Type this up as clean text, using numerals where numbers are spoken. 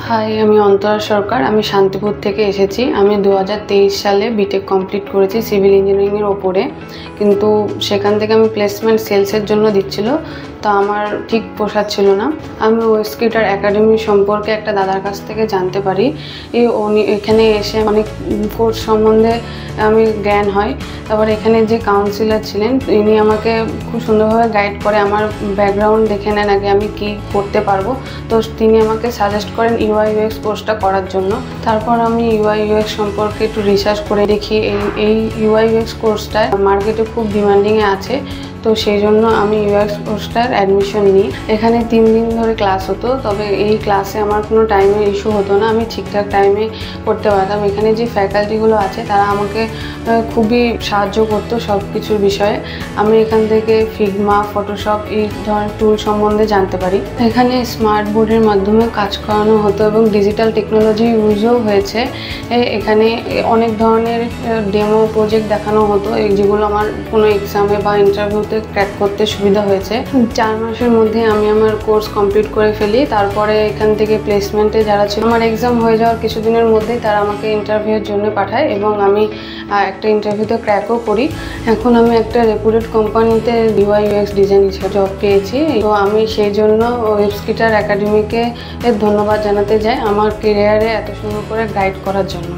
High, আমি অন্তরা সরকার। আমি শান্তিপুর থেকে এসেছি। আমি 2023 সালে বিটেক কমপ্লিট করেছি সিভিল ইঞ্জিনিয়ারিংয়ের ওপরে, কিন্তু সেখান থেকে আমি প্লেসমেন্ট সেলসের জন্য দিচ্ছিল, তো আমার ঠিক পোষাচ্ছিল না। আমি ওয়েস্টকিটার একাডেমি সম্পর্কে একটা দাদার কাছ থেকে জানতে পারি। উনি এখানে এসে অনেক কোর্স সম্বন্ধে আমি জ্ঞান হয়। তারপর এখানে যে কাউন্সিলর ছিলেন তিনি আমাকে খুব সুন্দরভাবে গাইড করে, আমার ব্যাকগ্রাউন্ড দেখে নেন আগে আমি কি করতে পারবো। তো তিনি আমাকে সাজেস্ট করেন ইউআই ইউএক্স কোর্সটা করার জন্য। তারপর আমি ইউআই ইউএক্স সম্পর্কে একটু রিসার্চ করে দেখি এই ইউআই ইউএক্স কোর্সটা মার্কেটে খুব ডিমান্ডিংয়ে আছে, তো সেই জন্য আমি ইউএক্স কোর্সটার অ্যাডমিশন নিই। এখানে 3 দিন ধরে ক্লাস হতো, তবে এই ক্লাসে আমার কোনো টাইমের ইস্যু হতো না, আমি ঠিকঠাক টাইমে করতে পারতাম। এখানে যে ফ্যাকাল্টিগুলো আছে তারা আমাকে খুবই সাহায্য করতো সব কিছুর বিষয়ে। আমি এখান থেকে ফিগমা, ফটোশপ এই ধরনের টুল সম্বন্ধে জানতে পারি। এখানে স্মার্ট বোর্ডের মাধ্যমে কাজ করানো হতো এবং ডিজিটাল টেকনোলজি ইউজও হয়েছে। এখানে অনেক ধরনের ডেমো প্রজেক্ট দেখানো হতো, যেগুলো আমার কোনো এক্সামে বা ইন্টারভিউতে ক্র্যাক করতে সুবিধা হয়েছে। 4 মাসের মধ্যে আমি আমার কোর্স কমপ্লিট করে ফেলি। তারপরে এখান থেকে প্লেসমেন্টে যারা ছিল, আমার এক্সাম হয়ে যাওয়ার কিছুদিনের মধ্যেই তারা আমাকে ইন্টারভিউর জন্য পাঠায় এবং আমি একটা ইন্টারভিউতে ক্র্যাকও করি। এখন আমি একটা রেপুটেড কোম্পানিতে ইউআই ইউএক্স ডিজাইন জব পেয়েছি। তো আমি সেই জন্য ওয়েস্টকিটার একাডেমিকে ধন্যবাদ জানাতে চাই আমার কেরিয়ারে এত সুন্দর করে গাইড করার জন্য।